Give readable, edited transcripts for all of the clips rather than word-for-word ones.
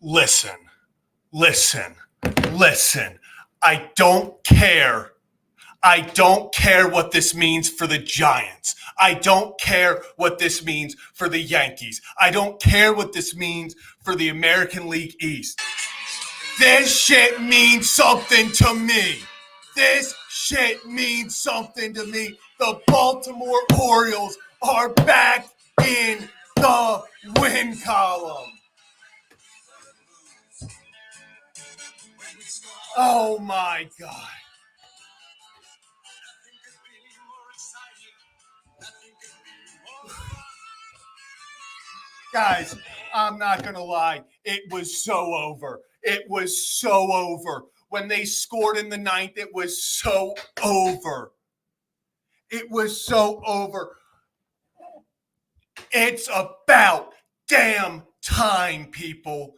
Listen, listen, listen. I don't care. I don't care what this means for the Giants. I don't care what this means for the Yankees. I don't care what this means for the American League East. This shit means something to me. This shit means something to me. The Baltimore Orioles are back in the win column. Oh my God. Guys, I'm not going to lie. It was so over. It was so over. When they scored in the ninth, it was so over. It was so over. It's about damn time, people.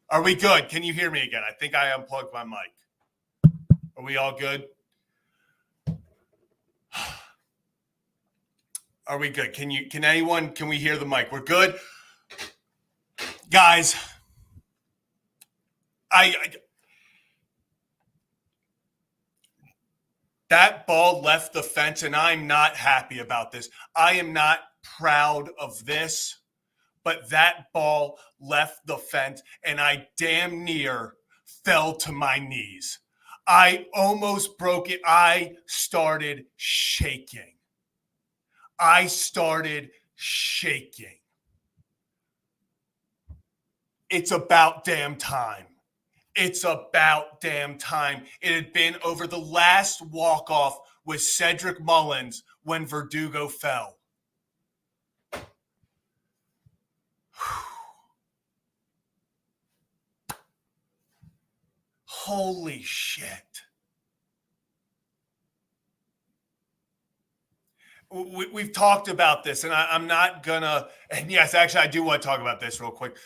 Are we good? Can you hear me again? I think I unplugged my mic. Are we all good? Are we good? Can we hear the mic? We're good? Guys, that ball left the fence, and I'm not happy about this. I am not proud of this, but that ball left the fence, and I damn near fell to my knees. I almost broke it. I started shaking. It's about damn time. It's about damn time. It had been over the last walk-off with Cedric Mullins when Verdugo fell. Holy shit. We've talked about this, and I'm not gonna. And yes, actually, I do want to talk about this real quick.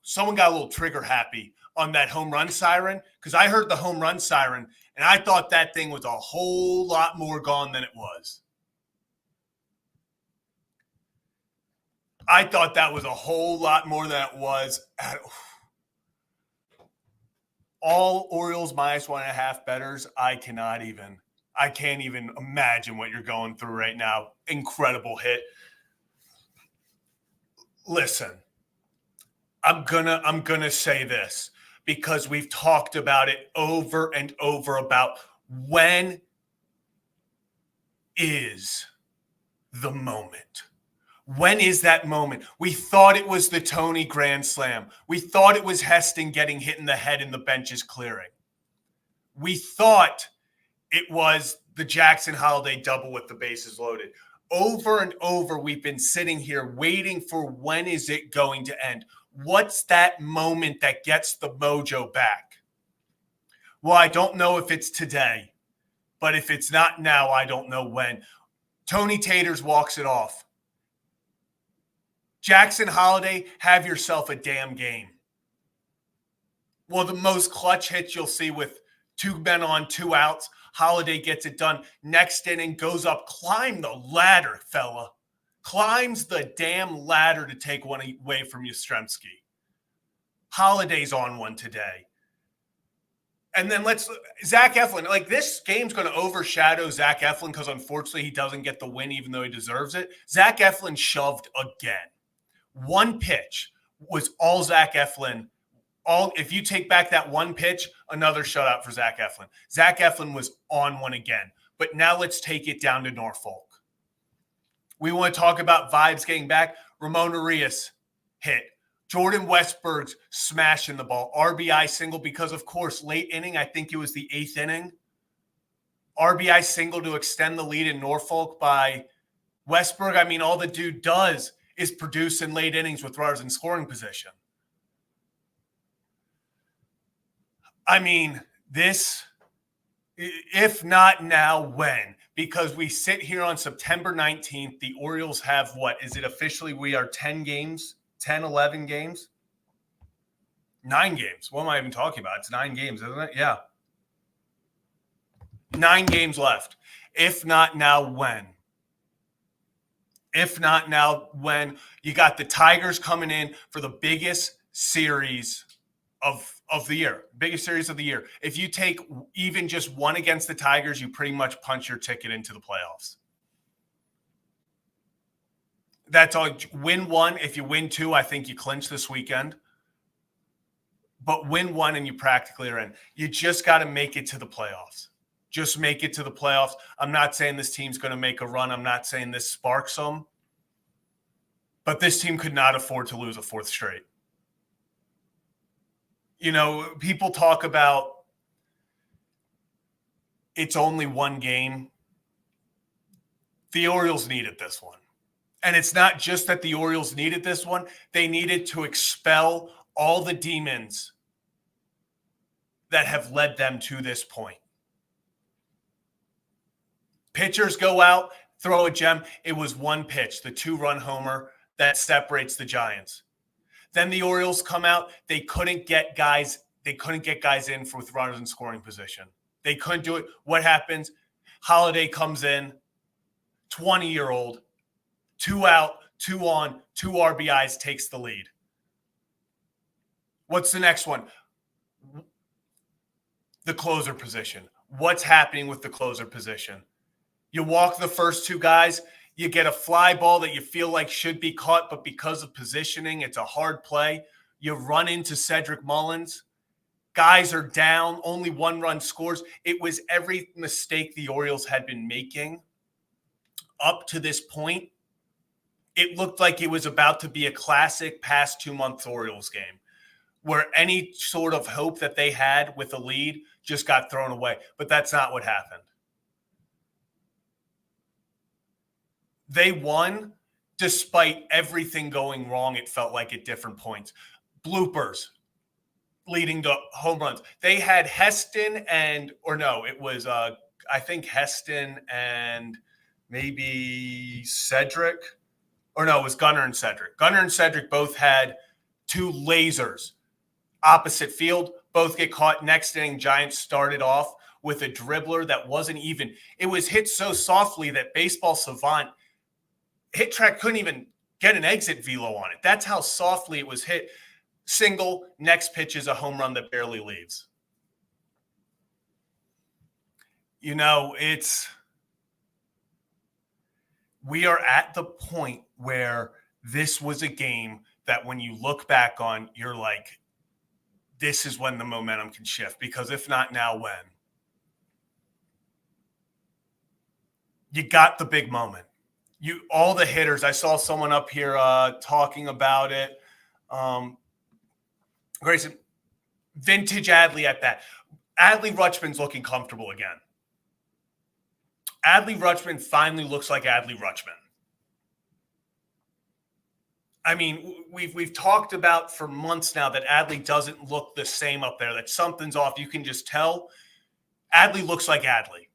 Someone got a little trigger happy on that home run siren, because I heard the home run siren, and I thought that thing was a whole lot more gone than it was. I thought that was a whole lot more than it was. All Orioles -1.5 betters. I can't even imagine what you're going through right now. Incredible hit. Listen, I'm gonna say this because we've talked about it over and over about when is the moment. When is that moment? We thought it was the Tony Grand Slam. We thought it was Heston getting hit in the head and the benches clearing. We thought it was the Jackson Holiday double with the bases loaded. Over and over, we've been sitting here waiting for when is it going to end? What's that moment that gets the mojo back? Well, I don't know if it's today, but if it's not now, I don't know when. Tony Taters walks it off. Jackson Holiday, have yourself a damn game. Well, the most clutch hits you'll see with 2 men on, 2 outs. Holiday gets it done. Next inning, goes up, climb the ladder, fella. Climbs the damn ladder to take one away from Yastrzemski. Holiday's on one today. And then Zach Eflin, like this game's going to overshadow Zach Eflin because unfortunately he doesn't get the win even though he deserves it. Zach Eflin shoved again. One pitch was all Zach Eflin. If you take back that one pitch, another shutout for Zach Eflin. Zach Eflin was on one again. But now let's take it down to Norfolk. We want to talk about vibes getting back. Ramon Arias hit. Jordan Westberg's smashing the ball. RBI single because, of course, late inning, I think it was the 8th inning. RBI single to extend the lead in Norfolk by Westberg. I mean, all the dude does is produce in late innings with runners in scoring position. I mean, this, if not now, when? Because we sit here on September 19th. The Orioles have what? Is it officially we are 10 games? 10, 11 games? 9 games. What am I even talking about? It's 9 games, isn't it? Yeah. 9 games left. If not now, when? If not now, when? You got the Tigers coming in for the biggest series of the year, biggest series of the year. If you take even just one against the Tigers, you pretty much punch your ticket into the playoffs. That's all. Win one. If you win 2, I think you clinch this weekend. But win 1 and you practically are in. You just got to make it to the playoffs. Just make it to the playoffs. I'm not saying this team's going to make a run. I'm not saying this sparks them. But this team could not afford to lose a 4th straight. You know, people talk about it's only 1 game. The Orioles needed this one. And it's not just that the Orioles needed this one. They needed to expel all the demons that have led them to this point. Pitchers go out, throw a gem. It was 1 pitch, the 2-run homer that separates the Giants. Then the Orioles come out. They couldn't get guys in with runners in scoring position. They couldn't do it. What happens? Holiday comes in, 20-year-old, 2 out, 2 on, 2 RBIs, takes the lead. What's the next one? The closer position. What's happening with the closer position? You walk the first 2 guys, you get a fly ball that you feel like should be caught, but because of positioning, it's a hard play. You run into Cedric Mullins. Guys are down, only 1 run scores. It was every mistake the Orioles had been making up to this point. It looked like it was about to be a classic past 2-month Orioles game where any sort of hope that they had with a lead just got thrown away. But that's not what happened. They won despite everything going wrong, it felt like, at different points. Bloopers leading to home runs. They had Heston I think Heston and maybe Cedric. Or no, it was Gunnar and Cedric. Gunnar and Cedric both had 2 lasers. Opposite field, both get caught. Next inning, Giants started off with a dribbler that wasn't even. It was hit so softly that Baseball Savant Hit Track couldn't even get an exit velo on it. That's how softly it was hit. Single, next pitch is a home run that barely leaves. You know, we are at the point where this was a game that when you look back on, you're like, this is when the momentum can shift, because if not now, when? You got the big moment. All the hitters. I saw someone up here talking about it. Grayson, vintage Adley at that. Adley Rutschman's looking comfortable again. Adley Rutschman finally looks like Adley Rutschman. I mean, we've talked about for months now that Adley doesn't look the same up there, that something's off. You can just tell. Adley looks like Adley.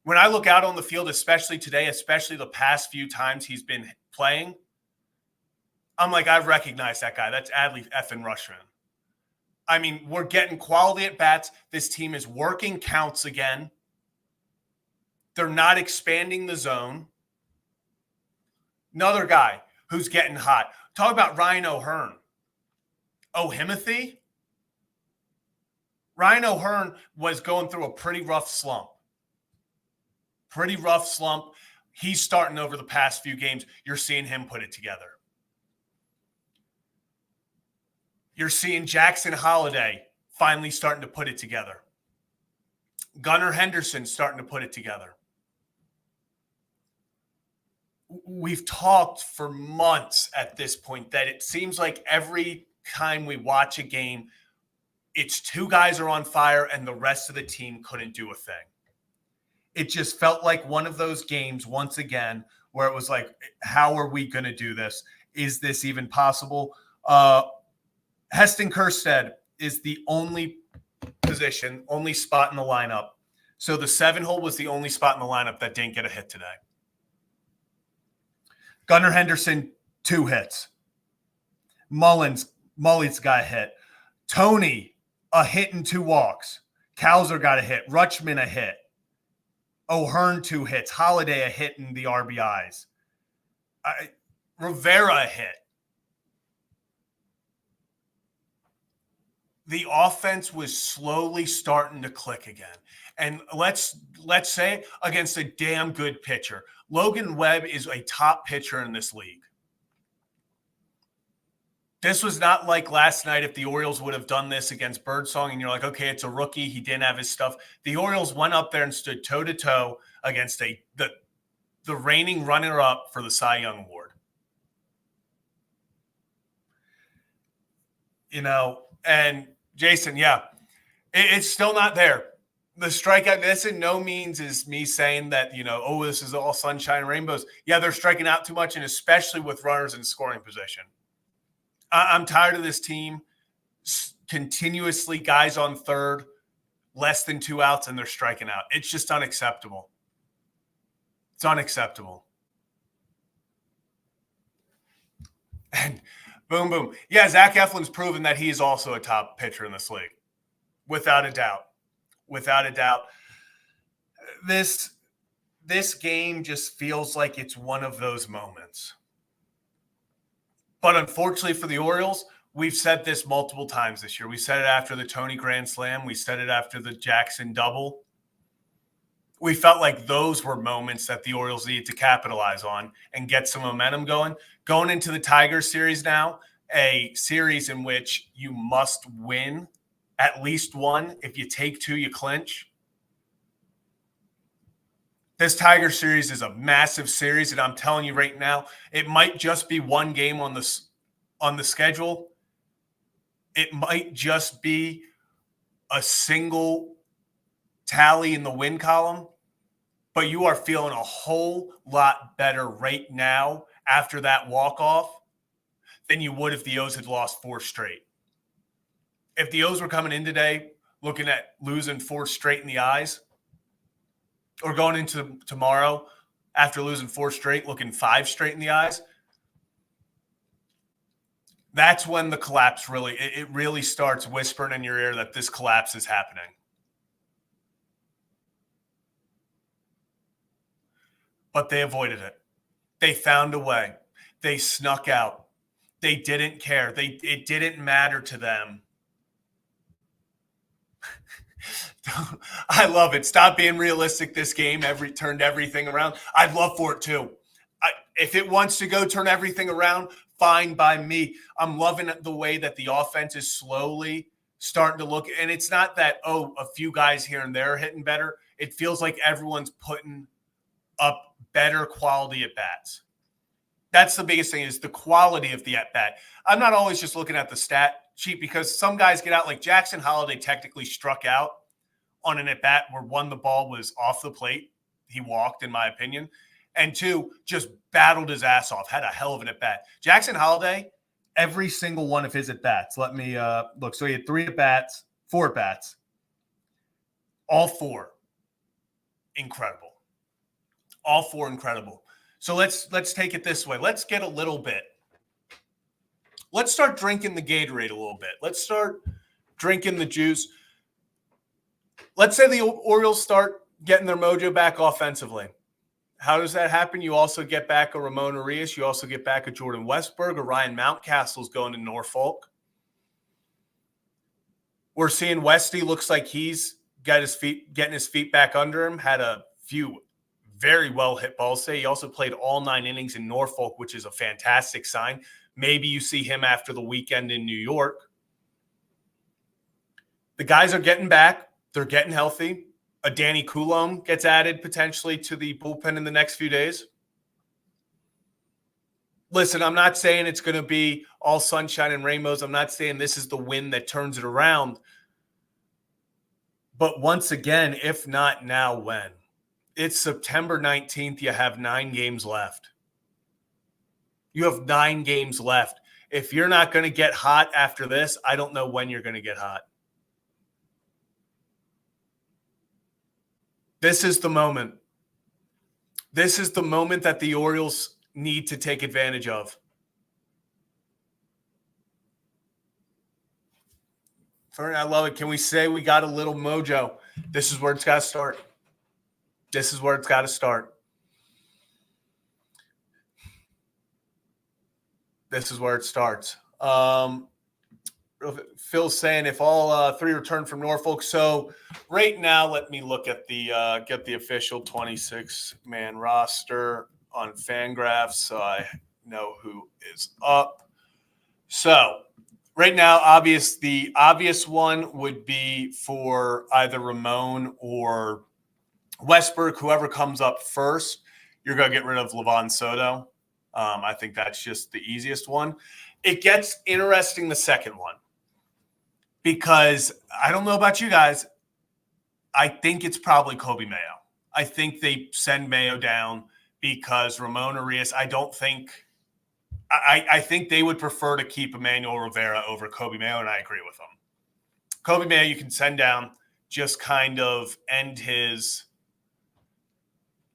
When I look out on the field, especially today, especially the past few times he's been playing, I'm like, I recognize that guy. That's Adley effing Rutschman. I mean, we're getting quality at bats. This team is working counts again. They're not expanding the zone. Another guy who's getting hot. Talk about Ryan O'Hearn. O'Himothy? Ryan O'Hearn was going through a pretty rough slump. He's starting over the past few games. You're seeing him put it together. You're seeing Jackson Holiday finally starting to put it together. Gunnar Henderson starting to put it together. We've talked for months at this point that it seems like every time we watch a game, it's 2 guys are on fire and the rest of the team couldn't do a thing. It just felt like one of those games once again where it was like, how are we going to do this? Is this even possible? Heston Kjerstad is the only spot in the lineup. So the 7-hole was the only spot in the lineup that didn't get a hit today. Gunnar Henderson, 2 hits. Mullins got a hit. Tony, a hit and 2 walks. Kowser got a hit. Rutschman a hit. O'Hearn 2 hits. Holiday a hit in the RBIs. Rivera a hit. The offense was slowly starting to click again. And let's say against a damn good pitcher. Logan Webb is a top pitcher in this league. This was not like last night if the Orioles would have done this against Birdsong and you're like, okay, it's a rookie. He didn't have his stuff. The Orioles went up there and stood toe-to-toe against the reigning runner-up for the Cy Young Award. And Jason, yeah, it's still not there. The strikeout, this in no means is me saying that, this is all sunshine and rainbows. Yeah, they're striking out too much, and especially with runners in scoring position. I'm tired of this team continuously guys on third, less than 2 outs, and they're striking out. It's just unacceptable. It's unacceptable. And boom, boom. Yeah, Zach Eflin's proven that he is also a top pitcher in this league. Without a doubt. Without a doubt. This game just feels like it's one of those moments. But unfortunately for the Orioles, we've said this multiple times this year. We said it after the Tony Grand Slam. We said it after the Jackson double. We felt like those were moments that the Orioles needed to capitalize on and get some momentum going. Going into the Tigers series now, a series in which you must win at least one. If you take 2, you clinch. This Tiger series is a massive series, and I'm telling you right now, it might just be one game on the schedule. It might just be a single tally in the win column, but you are feeling a whole lot better right now after that walk-off than you would if the O's had lost 4 straight. If the O's were coming in today looking at losing 4 straight in the eyes, or going into tomorrow after losing 4 straight, looking 5 straight in the eyes, that's when the collapse really starts whispering in your ear that this collapse is happening. But they avoided it. They found a way. They snuck out. They didn't care. It didn't matter to them. I love it. Stop being realistic this game. Turned everything around. I'd love for it too. If it wants to go turn everything around, fine by me. I'm loving the way that the offense is slowly starting to look. And it's not that, a few guys here and there are hitting better. It feels like everyone's putting up better quality at bats. That's the biggest thing, is the quality of the at bat. I'm not always just looking at the stat sheet, because some guys get out, like Jackson Holiday technically struck out on an at bat where 1, the ball was off the plate. He walked, in my opinion. And 2, just battled his ass off, had a hell of an at bat. Jackson Holiday, every single one of his at bats. Let me look. So he had 4 at bats. All 4 incredible. All 4 incredible. So let's take it this way. Let's get a little bit. Let's start drinking the Gatorade a little bit. Let's start drinking the juice. Let's say the Orioles start getting their mojo back offensively. How does that happen? You also get back a Ramon Urias. You also get back a Jordan Westberg. A Ryan Mountcastle's going to Norfolk. We're seeing Westy looks like he's getting his feet back under him. Had a few very well hit balls today. He also played all 9 innings in Norfolk, which is a fantastic sign. Maybe you see him after the weekend in New York. The guys are getting back. They're getting healthy. A Danny Coulombe gets added potentially to the bullpen in the next few days. Listen, I'm not saying it's going to be all sunshine and rainbows. I'm not saying this is the win that turns it around. But once again, if not now, when? It's September 19th. You have 9 games left. You have 9 games left. If you're not going to get hot after this, I don't know when you're going to get hot. This is the moment. This is the moment that the Orioles need to take advantage of. I love it. Can we say we got a little mojo? This is where it's got to start. This is where it's got to start. This is where it starts. Phil's saying if all three return from Norfolk. So right now, let me look at the get the official 26-man roster on Fangraphs so I know who is up. So right now, the obvious one would be for either Ramon or Westbrook. Whoever comes up first, you're going to get rid of Levon Soto. I think that's just the easiest one. It gets interesting the second one because I don't know about you guys. I think it's probably Kobe Mayo. I think they send Mayo down because Ramon Arias, I think they would prefer to keep Emmanuel Rivera over Kobe Mayo, and I agree with them. Kobe Mayo you can send down, just kind of end his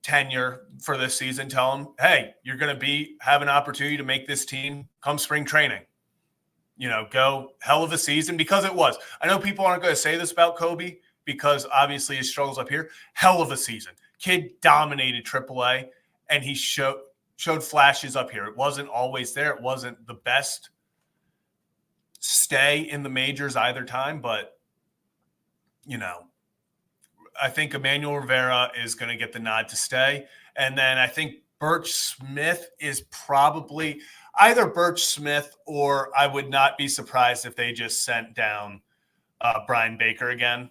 tenure for this season. Tell him, hey, you're going to have an opportunity to make this team come spring training. Go hell of a season, because it was. I know people aren't going to say this about Kobe because obviously his struggles up here. Hell of a season. Kid dominated AAA, and he showed flashes up here. It wasn't always there. It wasn't the best stay in the majors either time, but, I think Emmanuel Rivera is going to get the nod to stay. And then I think Birch Smith is probably either Birch Smith, or I would not be surprised if they just sent down Brian Baker again,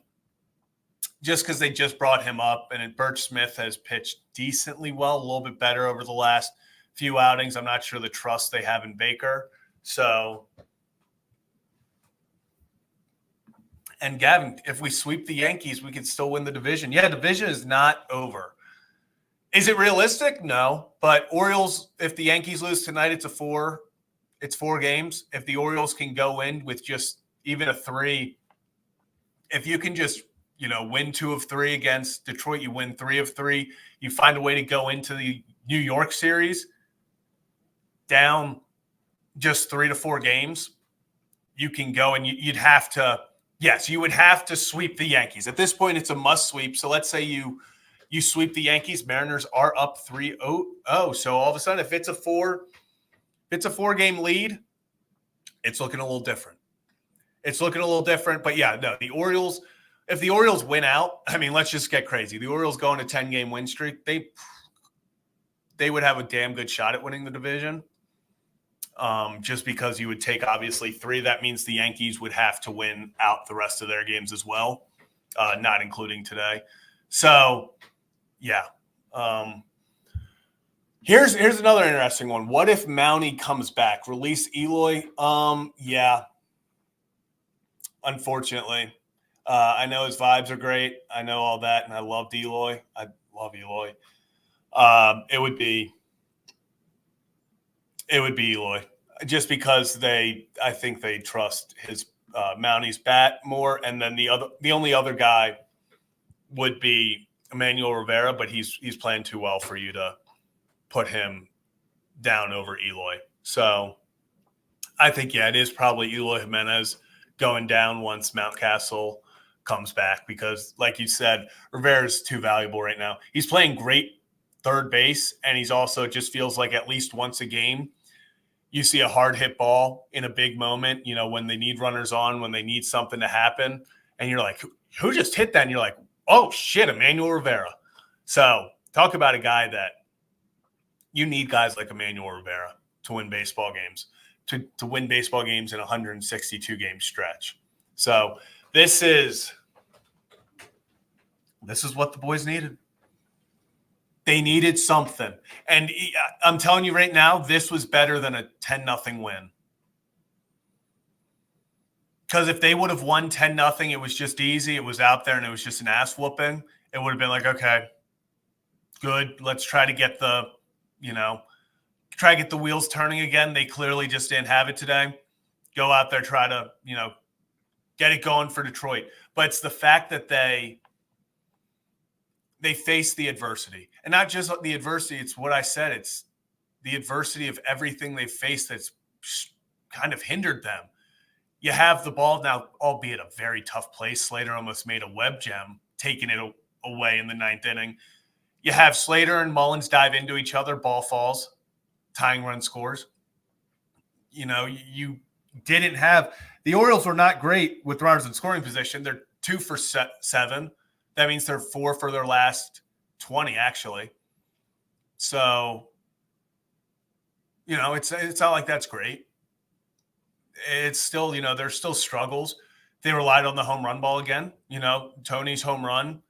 just because they just brought him up. And Birch Smith has pitched decently well, a little bit better over the last few outings. I'm not sure the trust they have in Baker. So, and Gavin, if we sweep the Yankees, we can still win the division. Yeah, division is not over. Is it realistic? No. But Orioles, if the Yankees lose tonight, it's 4 games. If the Orioles can go in with just even a 3, if you can just, win 2 of 3 against Detroit, you win 3 of 3, you find a way to go into the New York series down just 3 to 4 games, you can go and you'd have to, yes, you would have to sweep the Yankees. At this point, it's a must sweep. So let's say you sweep the Yankees, Mariners are up 3-0. So all of a sudden, if it's a 4-game lead, it's looking a little different. But yeah, no, if the Orioles win out, I mean, let's just get crazy. The Orioles go on a 10-game win streak. They would have a damn good shot at winning the division. Just because you would take obviously 3, that means the Yankees would have to win out the rest of their games as well, not including today. So, yeah. Here's another interesting one. What if Mountie comes back? Release Eloy? Yeah. Unfortunately. I know his vibes are great. I know all that, and I loved Eloy. I love Eloy. It would be Eloy, just because I think they trust his Mountie's bat more, and then the only other guy would be Emmanuel Rivera, but he's playing too well for you to put him down over Eloy. So I think it is probably Eloy Jimenez going down once Mountcastle comes back, because like you said, Rivera's too valuable right now. He's playing great third base, and he's also, it just feels like at least once a game you see a hard hit ball in a big moment, when they need runners on, when they need something to happen, and you're like, who just hit that? And you're like, oh shit, Emmanuel Rivera. So talk about a guy that you need, guys like Emmanuel Rivera to win baseball games, to win baseball games in a 162-game stretch. So this is what the boys needed. They needed something. And I'm telling you right now, this was better than a 10-0 win. Because if they would have won 10-0, it was just easy. It was out there and it was just an ass whooping. It would have been like, okay, good. Let's try to get the wheels turning again. They clearly just didn't have it today. Go out there, try to, get it going for Detroit. But it's the fact that they face the adversity. And not just the adversity, it's what I said. It's the adversity of everything they faced that's kind of hindered them. You have the ball now, albeit a very tough play. Slater almost made a web gem, taking it away in the 9th inning. You have Slater and Mullins dive into each other, ball falls, tying run scores. You didn't have – the Orioles were not great with runners in scoring position. They're 2 for 7. That means they're 4 for their last 20, actually. So, it's not like that's great. It's still, there's still struggles. They relied on the home run ball again. Tony's home run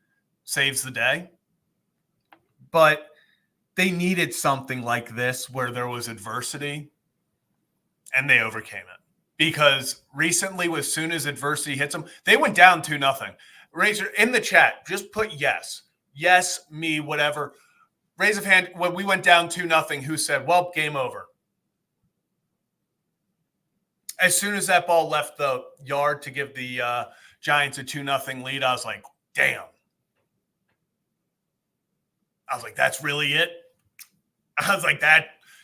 saves the day. But they needed something like this where there was adversity, and they overcame it. Because recently, as soon as adversity hits them, they went down 2-0. Razor, in the chat, just put yes. Yes, me, whatever. Raise a hand. When we went down 2-0, who said, well, game over? As soon as that ball left the yard to give the Giants a 2-0 lead, I was like, damn. I was like, that's really it? I was like,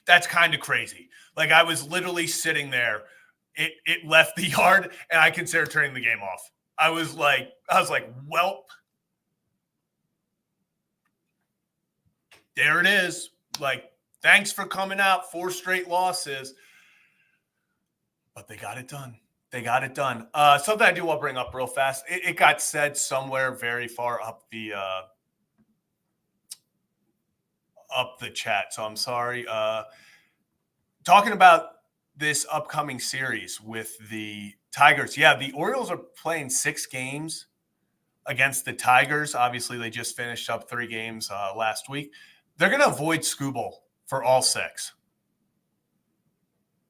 that's kind of crazy. Like, I was literally sitting there. It left the yard, and I considered turning the game off. I was like, welp. There it is. Like, thanks for coming out. 4 straight losses. But they got it done. Something I do want to bring up real fast. It got said somewhere very far up the chat. So I'm sorry. Talking about this upcoming series with the Tigers. Yeah, the Orioles are playing 6 games against the Tigers. Obviously, they just finished up 3 games last week. They're going to avoid Scooble for all 6.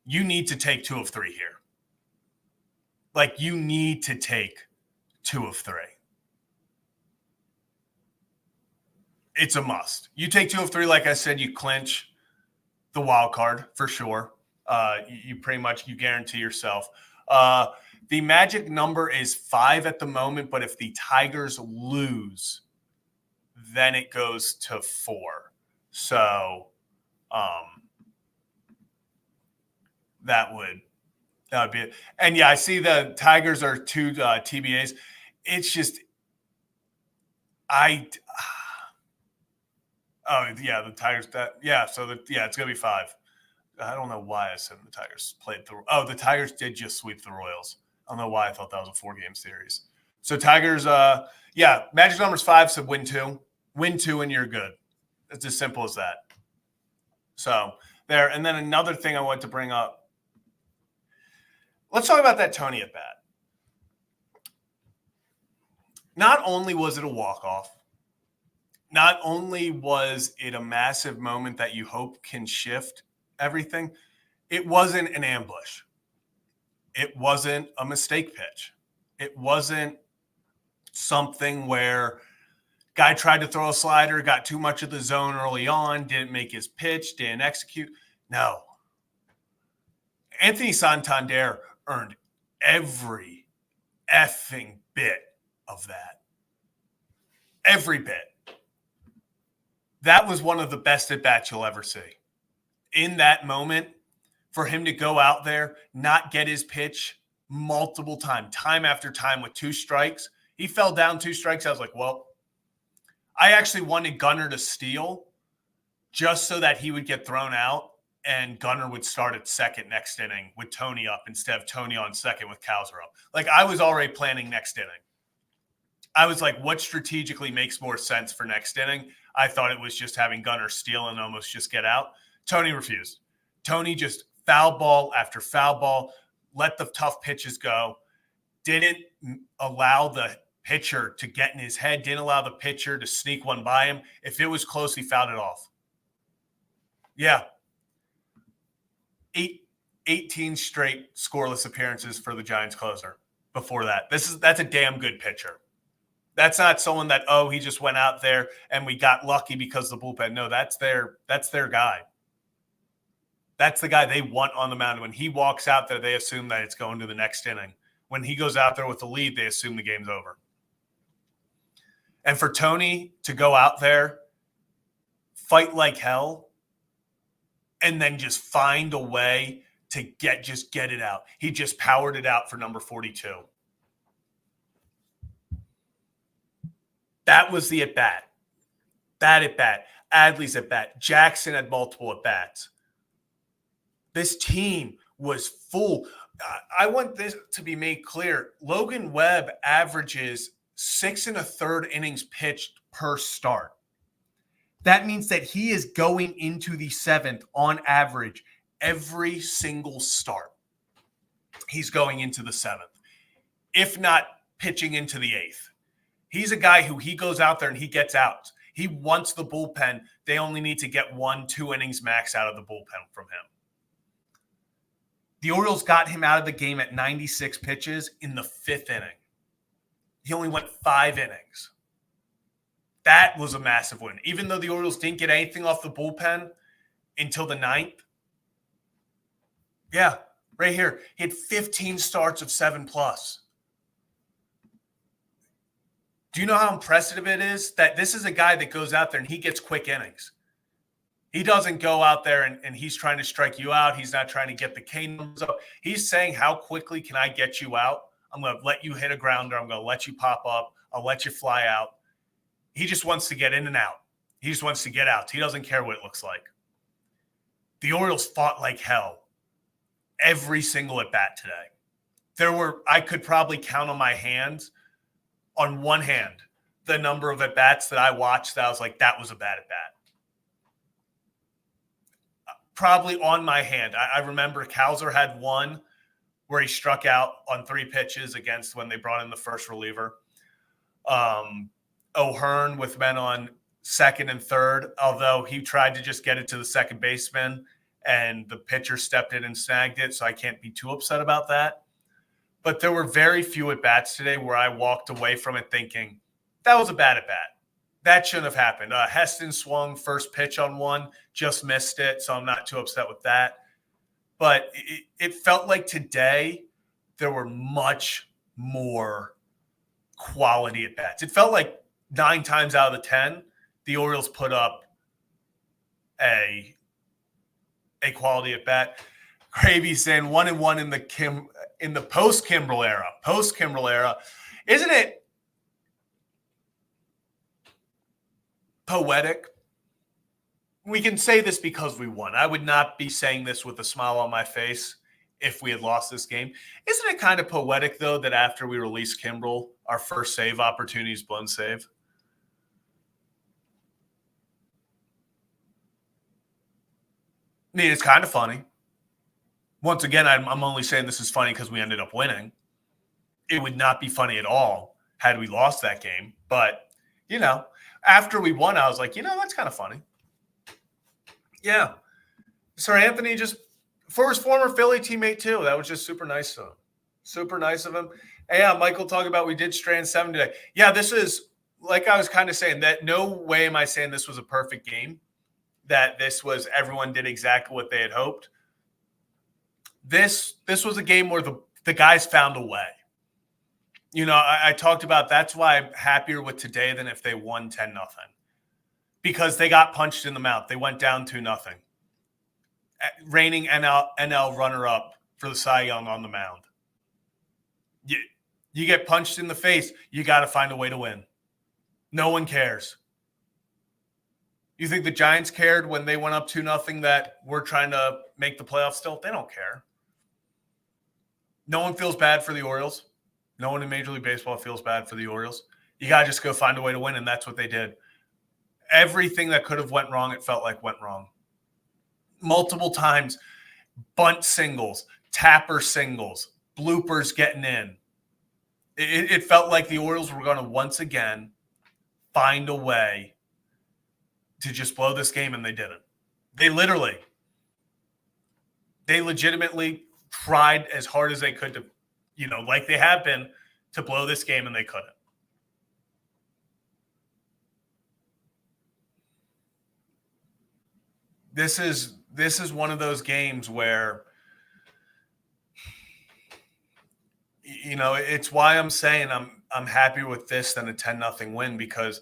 You need to take 2 of 3 here. Like, you need to take 2 of 3. It's a must. You take 2 of 3, like I said, you clinch the wild card for sure. You pretty much, you guarantee yourself. The magic number is 5 at the moment, but if the Tigers lose, then it goes to 4. So that would be it. And yeah, I see the Tigers are 2 TBAs. It's just the Tigers it's gonna be 5. I don't know why I said the Tigers played the Tigers did just sweep the Royals. I don't know why I thought that was a 4-game series. So Tigers, magic number's 5, so win 2. Win 2 and you're good. It's as simple as that. So there, and then another thing I want to bring up. Let's talk about that Tony at bat. Not only was it a walk-off, not only was it a massive moment that you hope can shift everything, it wasn't an ambush. It wasn't a mistake pitch. It wasn't something where guy tried to throw a slider, got too much of the zone early on, didn't make his pitch, didn't execute. No. Anthony Santander earned every effing bit of that. Every bit. That was one of the best at-bats you'll ever see. In that moment, for him to go out there, not get his pitch multiple times, time after time with 2 strikes. He fell down 2 strikes. I was like, well, I actually wanted Gunnar to steal just so that he would get thrown out and Gunnar would start at second next inning with Tony up instead of Tony on second with Cowser up. Like, I was already planning next inning. I was like, what strategically makes more sense for next inning? I thought it was just having Gunnar steal and almost just get out. Tony refused. Tony just foul ball after foul ball, let the tough pitches go, didn't allow the pitcher to get in his head, didn't allow the pitcher to sneak one by him. If it was close, he fouled it off. Yeah. 18 straight scoreless appearances for the Giants closer before that. That's a damn good pitcher. That's not someone that, he just went out there and we got lucky because of the bullpen. No, that's their guy. That's the guy they want on the mound. When he walks out there, they assume that it's going to the next inning. When he goes out there with the lead, they assume the game's over. And for Tony to go out there, fight like hell, and then just find a way to get it out. He just powered it out for number 42. That was the at-bat. That at-bat. Adley's at-bat. Jackson had multiple at-bats. This team was full. I want this to be made clear. Logan Webb averages 6 1/3 innings pitched per start. That means that he is going into the 7th on average every single start. He's going into the 7th, if not pitching into the 8th. He's a guy who he goes out there and he gets out. He wants the bullpen. They only need to get 1-2 innings max out of the bullpen from him. The Orioles got him out of the game at 96 pitches in the 5th inning. He only went 5 innings. That was a massive win. Even though the Orioles didn't get anything off the bullpen until the 9th. Yeah, right here. He had 15 starts of 7+. Do you know how impressive it is that this is a guy that goes out there and he gets quick innings? He doesn't go out there and he's trying to strike you out. He's not trying to get the K numbers up. He's saying, how quickly can I get you out? I'm going to let you hit a grounder. I'm going to let you pop up. I'll let you fly out. He just wants to get in and out. He just wants to get out. He doesn't care what it looks like. The Orioles fought like hell every single at-bat today. I could probably count on my hands, on one hand, the number of at-bats that I watched that I was like, that was a bad at-bat. Probably on my hand. I remember Kowser had one where he struck out on 3 pitches against when they brought in the first reliever. O'Hearn with men on 2nd and 3rd, although he tried to just get it to the second baseman and the pitcher stepped in and snagged it, so I can't be too upset about that. But there were very few at-bats today where I walked away from it thinking, that was a bad at-bat. That shouldn't have happened. Heston swung first pitch on one, just missed it, so I'm not too upset with that. But it felt like today there were much more quality at-bats. It felt like 9 times out of the 10, the Orioles put up a quality at-bat. Gravy saying 1-1 in the post-Kimbrel era. Post-Kimbrel era. Isn't it poetic? We can say this because we won. I would not be saying this with a smile on my face if we had lost this game. Isn't it kind of poetic, though, that after we released Kimbrel, our first save opportunity is blown save? I mean, it's kind of funny. Once again, I'm only saying this is funny because we ended up winning. It would not be funny at all had we lost that game. But, after we won, I was like, that's kind of funny. Yeah. Sir Anthony just, for his former Philly teammate too, that was just super nice of him. Super nice of him. And yeah, Michael talking about we did strand 7 today. Yeah, this is, like I was kind of saying, that no way am I saying this was a perfect game, that this was everyone did exactly what they had hoped. This was a game where the guys found a way. I talked about that's why I'm happier with today than if they won 10-0. Because they got punched in the mouth. They went down 2-0. Reigning NL runner-up for the Cy Young on the mound. You get punched in the face, you got to find a way to win. No one cares. You think the Giants cared when they went up 2-0 that we're trying to make the playoffs still? They don't care. No one feels bad for the Orioles. No one in Major League Baseball feels bad for the Orioles. You got to just go find a way to win, and that's what they did. Everything that could have went wrong, it felt like went wrong. Multiple times, bunt singles, tapper singles, bloopers getting in. It felt like the Orioles were going to once again find a way to just blow this game, and they didn't. They legitimately tried as hard as they could to, like they have been, to blow this game, and they couldn't. This is one of those games where, it's why I'm saying I'm happier with this than a 10-0 win, because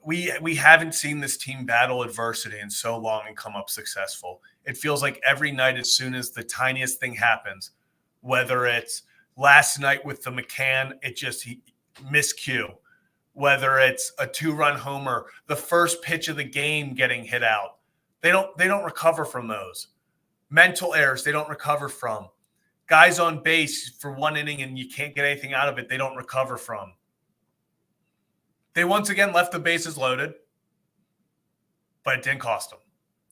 we haven't seen this team battle adversity in so long and come up successful. It feels like every night, as soon as the tiniest thing happens, whether it's last night with the McCann, he miscue, whether it's a 2-run homer, the first pitch of the game getting hit out, they don't recover from those mental errors. They don't recover from guys on base for 1 inning and you can't get anything out of it. They don't recover from. They once again left the bases loaded, but it didn't cost them.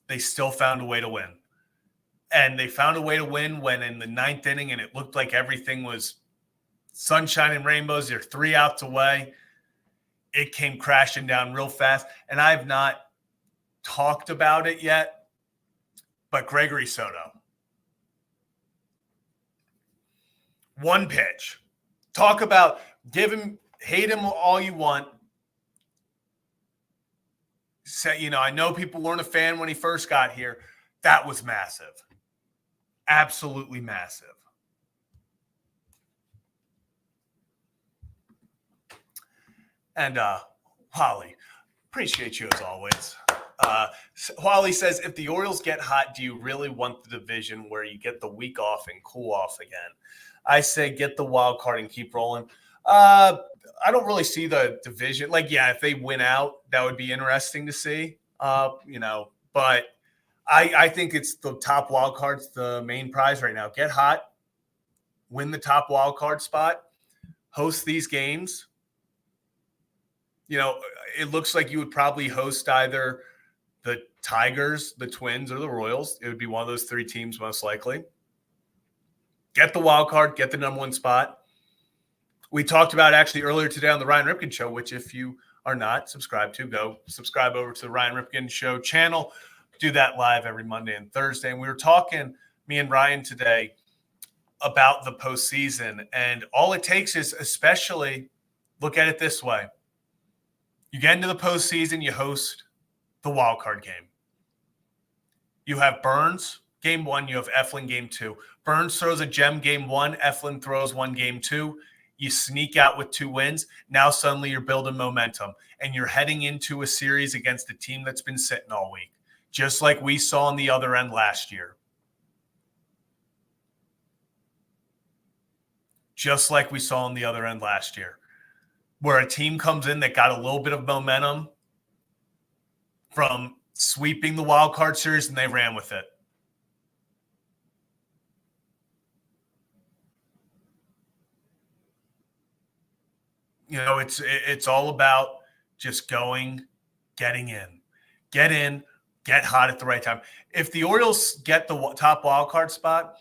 They still found a way to win. And they found a way to win when in the 9th inning and it looked like everything was sunshine and rainbows. They're 3 outs away. It came crashing down real fast. And I have not talked about it yet, but Gregory Soto. 1 pitch. Talk about hate him all you want. Say, I know people weren't a fan when he first got here. That was massive. Absolutely massive. And Holly, appreciate you as always. Holly says, if the Orioles get hot, do you really want the division where you get the week off and cool off again? I say get the wild card and keep rolling. I don't really see the division. If they win out, that would be interesting to see. But I think it's the top wild card's the main prize right now. Get hot, win the top wild card spot, host these games. It looks like you would probably host either the Tigers, the Twins, or the Royals. It would be one of those 3 teams most likely. Get the wild card, get the number 1 spot. We talked about actually earlier today on the Ryan Ripken Show, which if you are not subscribed to, go subscribe over to the Ryan Ripken Show channel. Do that live every Monday and Thursday. And we were talking, me and Ryan today, about the postseason. And all it takes is, especially, look at it this way. You get into the postseason, you host the wild card game. You have Burns, game 1. You have Eflin, game 2. Burns throws a gem, game 1. Eflin throws 1, game 2. You sneak out with 2 wins. Now suddenly you're building momentum, and you're heading into a series against a team that's been sitting all week, just like we saw on the other end last year. Where a team comes in that got a little bit of momentum from sweeping the wild card series, and they ran with it. It's all about just getting in, get hot at the right time. If the Orioles get the top wild card spot,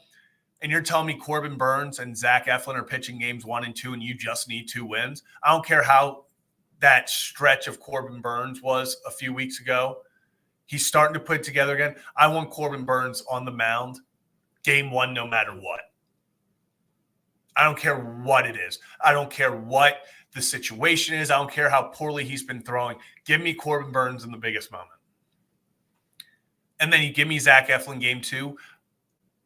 and you're telling me Corbin Burns and Zach Eflin are pitching games 1 and 2, and you just need 2 wins, I don't care how that stretch of Corbin Burns was a few weeks ago. He's starting to put it together again. I want Corbin Burns on the mound game 1 no matter what. I don't care what it is. I don't care what the situation is. I don't care how poorly he's been throwing. Give me Corbin Burns in the biggest moment. And then you give me Zach Eflin game 2.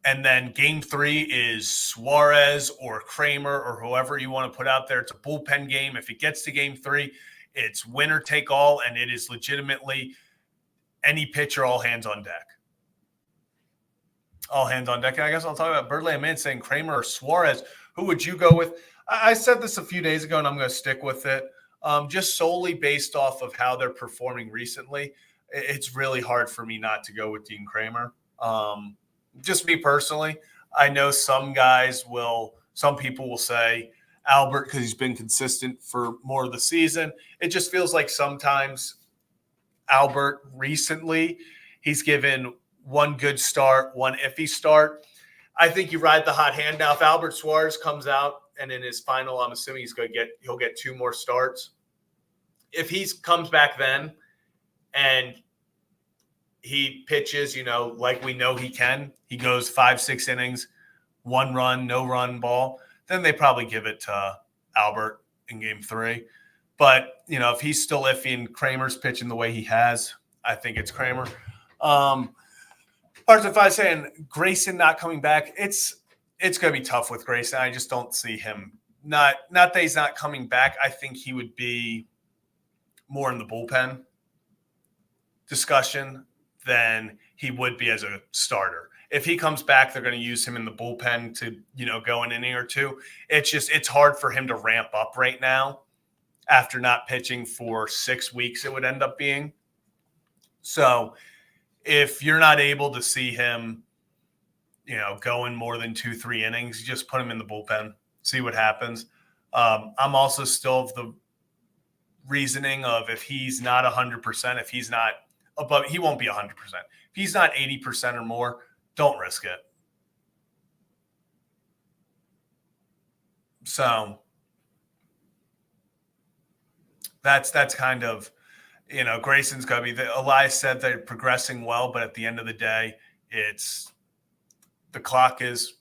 And then game 3 is Suarez or Kramer or whoever you want to put out there. It's a bullpen game. If it gets to game 3, it's winner take all, and it is legitimately any pitcher, all hands on deck. All hands on deck. And I guess I'll talk about Birdland Man saying Kramer or Suarez. Who would you go with? I said this a few days ago, and I'm going to stick with it. Just solely based off of how they're performing recently, it's really hard for me not to go with Dean Kramer. Just me personally. I know some people will say Albert because he's been consistent for more of the season. It just feels like sometimes Albert recently, he's given one good start, one iffy start. I think you ride the hot hand. Now, if Albert Suarez comes out and in his final, I'm assuming he'll get 2 more starts. If he comes back then and he pitches, like we know he can, he goes 5-6 innings, 1 run, no run ball, then they probably give it to Albert in game 3. But, if he's still iffy and Kramer's pitching the way he has, I think it's Kramer. If I saying Grayson not coming back, it's going to be tough with Grayson. I just don't see him. Not that he's not coming back. I think he would be more in the bullpen discussion than he would be as a starter. If he comes back, they're going to use him in the bullpen to, go an inning or two. It's hard for him to ramp up right now after not pitching for 6 weeks, it would end up being. So if you're not able to see him, going more than 2-3 innings, you just put him in the bullpen, see what happens. I'm also still of the reasoning of if he's not 100%, if he's not above, he won't be 100%. If he's not 80% or more, don't risk it. So that's kind of, Grayson's going to be Elias said they're progressing well, but at the end of the day, it's the clock is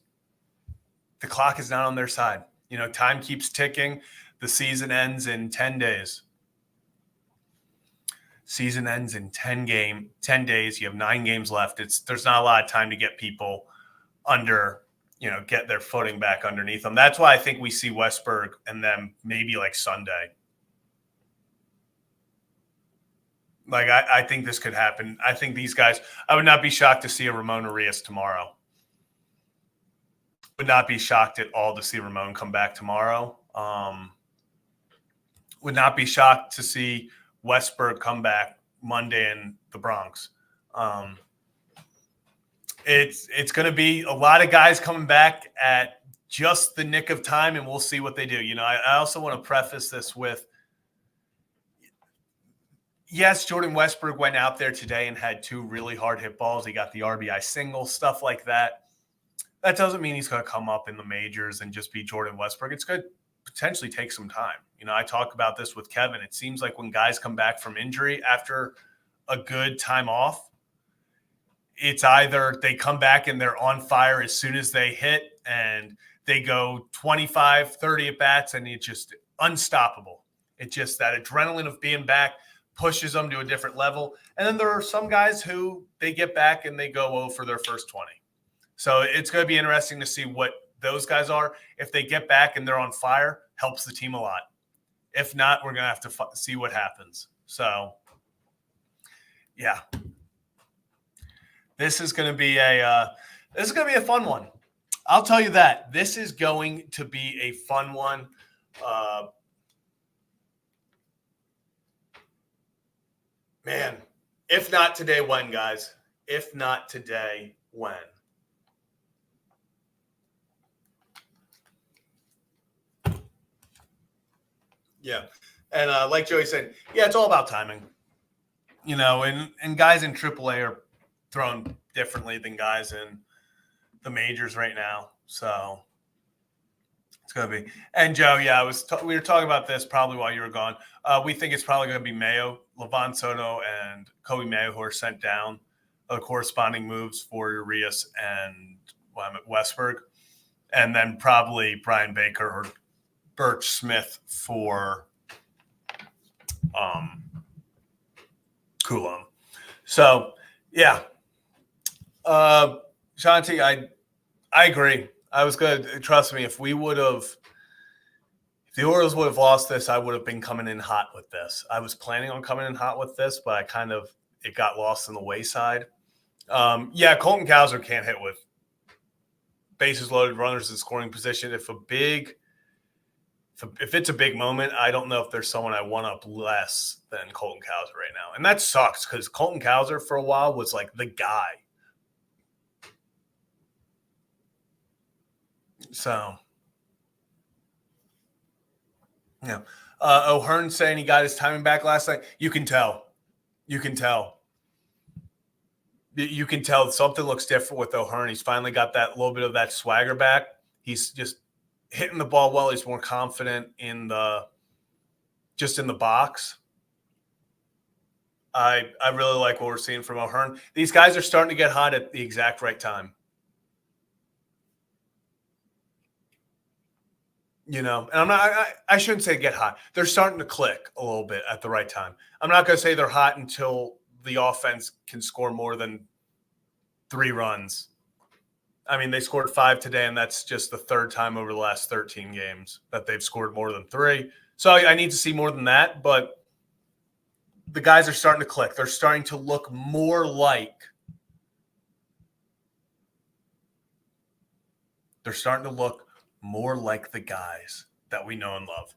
not on their side. Time keeps ticking. The season ends in 10 days. Season ends in 10 days. You have 9 games left. There's not a lot of time to get people under, get their footing back underneath them. That's why I think we see Westberg and them maybe like Sunday. Like, I think this could happen. I think these guys, I would not be shocked to see a Ramon Arias tomorrow. Would not be shocked at all to see Ramon come back tomorrow. Would not be shocked to see Westberg come back Monday in the Bronx. It's going to be a lot of guys coming back at just the nick of time, and we'll see what they do. I also want to preface this with, yes, Jordan Westberg went out there today and had 2 really hard hit balls. He got the RBI single, stuff like that. That doesn't mean he's going to come up in the majors and just be Jordan Westberg. It's going to potentially take some time. I talk about this with Kevin. It seems like when guys come back from injury after a good time off, it's either they come back and they're on fire as soon as they hit and they go 25, 30 at bats and it's just unstoppable. It's just that adrenaline of being back pushes them to a different level. And then there are some guys who they get back and they go for their first 20. So it's going to be interesting to see what those guys are. If they get back and they're on fire, helps the team a lot. If not, we're going to have to see what happens. So, yeah. This is going to be a fun one. I'll tell you that. This is going to be a fun one. Man, if not today, when, guys? If not today, when? Yeah. And like Joey said, yeah, it's all about timing. And guys in AAA are thrown differently than guys in the majors right now. So it's going to be. And Joe, yeah, we were talking about this probably while you were gone. We think it's probably going to be Mayo, Levon Soto, and Kobe Mayo who are sent down. The corresponding moves for Urias and Westberg. And then probably Brian Baker or Birch Smith for Coulomb. So, yeah. Shanti, I agree. I was going to, trust me, if the Orioles would have lost this, I would have been coming in hot with this. I was planning on coming in hot with this, but it got lost in the wayside. Yeah, Colton Cowser can't hit with bases loaded, runners in scoring position. If it's a big moment, I don't know if there's someone I want up less than Colton Cowser right now. And that sucks because Colton Cowser for a while was like the guy. So, yeah. O'Hearn saying he got his timing back last night. You can tell. You can tell something looks different with O'Hearn. He's finally got that little bit of that swagger back. He's just hitting the ball well. He's more confident in the box. I really like what we're seeing from O'Hearn. These guys are starting to get hot at the exact right time. And I shouldn't say get hot. They're starting to click a little bit at the right time. I'm not going to say they're hot until the offense can score more than 3 runs. I mean, they scored 5 today, and that's just the 3rd time over the last 13 games that they've scored more than 3. So I need to see more than that, but the guys are starting to click. They're starting to look more like the guys that we know and love,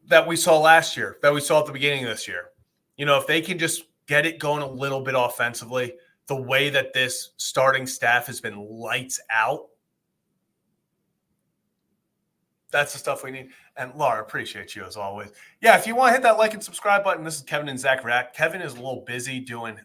that we saw last year, that we saw at the beginning of this year. If they can just get it going a little bit offensively, the way that this starting staff has been lights out, that's the stuff we need. And Laura, appreciate you as always. Yeah, if you want to hit that like and subscribe button, this is Kevin and Zach React. Kevin is a little busy doing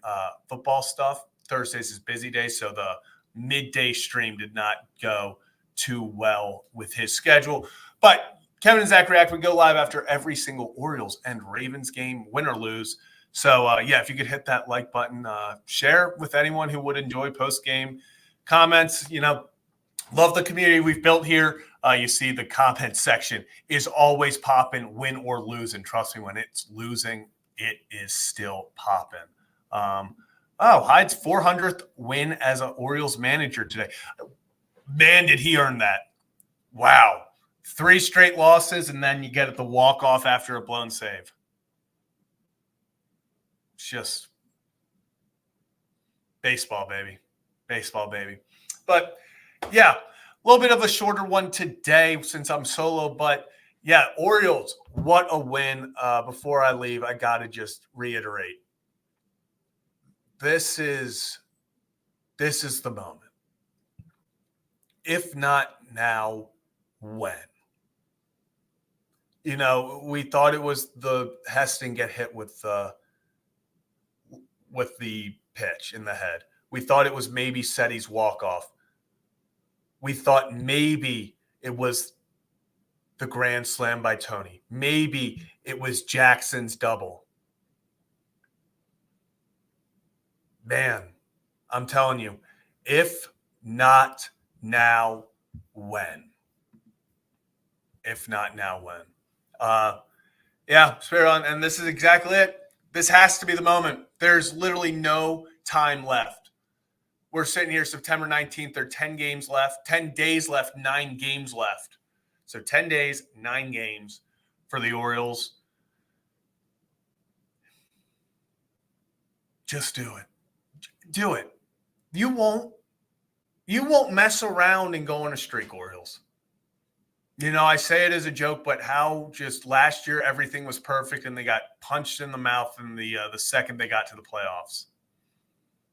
football stuff. Thursdays is busy day, so the midday stream did not go too well with his schedule. But Kevin and Zach React, we go live after every single Orioles and Ravens game, win or lose. So, if you could hit that like button, share with anyone who would enjoy post-game comments. Love the community we've built here. You see the comment section is always popping, win or lose. And trust me, when it's losing, it is still popping. Hyde's 400th win as an Orioles manager today. Man, did he earn that. Wow. 3 straight losses, and then you get the walk-off after a blown save. Just baseball, baby. Baseball, baby. But, yeah, a little bit of a shorter one today since I'm solo. But, yeah, Orioles, what a win. Before I leave, I got to just reiterate. This is the moment. If not now, when? We thought it was the Heston get hit with the pitch in the head. We thought it was maybe Setty's walk-off. We thought maybe it was the grand slam by Tony. Maybe it was Jackson's double. Man, I'm telling you, if not now, when? If not now, when? Spirit on, and this is exactly it. This has to be the moment. There's literally no time left. We're sitting here September 19th. There are 10 games left, 10 days left, 9 games left. So 10 days, 9 games for the Orioles. Just do it. Do it. You won't mess around and go on a streak, Orioles. I say it as a joke, but how just last year everything was perfect and they got punched in the mouth in the second they got to the playoffs.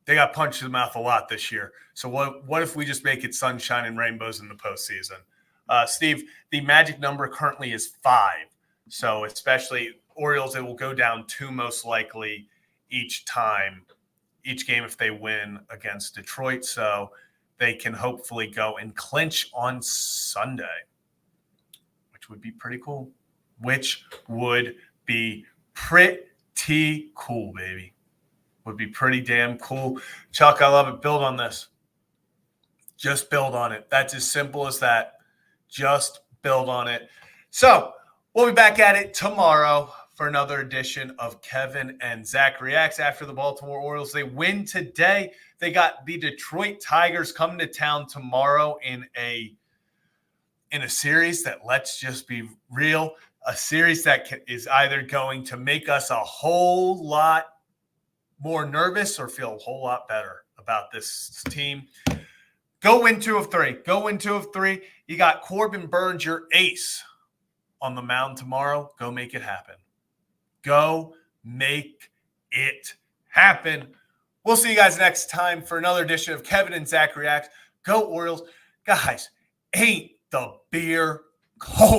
They got punched in the mouth a lot this year. So what if we just make it sunshine and rainbows in the postseason? Steve, the magic number currently is 5. So especially Orioles, it will go down 2 most likely each game if they win against Detroit. So they can hopefully go and clinch on Sunday. Would be pretty cool. Which would be pretty cool, baby. Would be pretty damn cool. Chuck, I love it. Build on this. Just build on it. That's as simple as that. Just build on it. So we'll be back at it tomorrow for another edition of Kevin and Zach Reacts after the Baltimore Orioles. They win today. They got the Detroit Tigers coming to town tomorrow in a series that, let's just be real, a series that is either going to make us a whole lot more nervous or feel a whole lot better about this team. Go win 2 of 3. Go win 2 of 3. You got Corbin Burns, your ace, on the mound tomorrow. Go make it happen. Go make it happen. We'll see you guys next time for another edition of Kevin and Zach Reacts. Go Orioles. Guys, ain't the beer cold?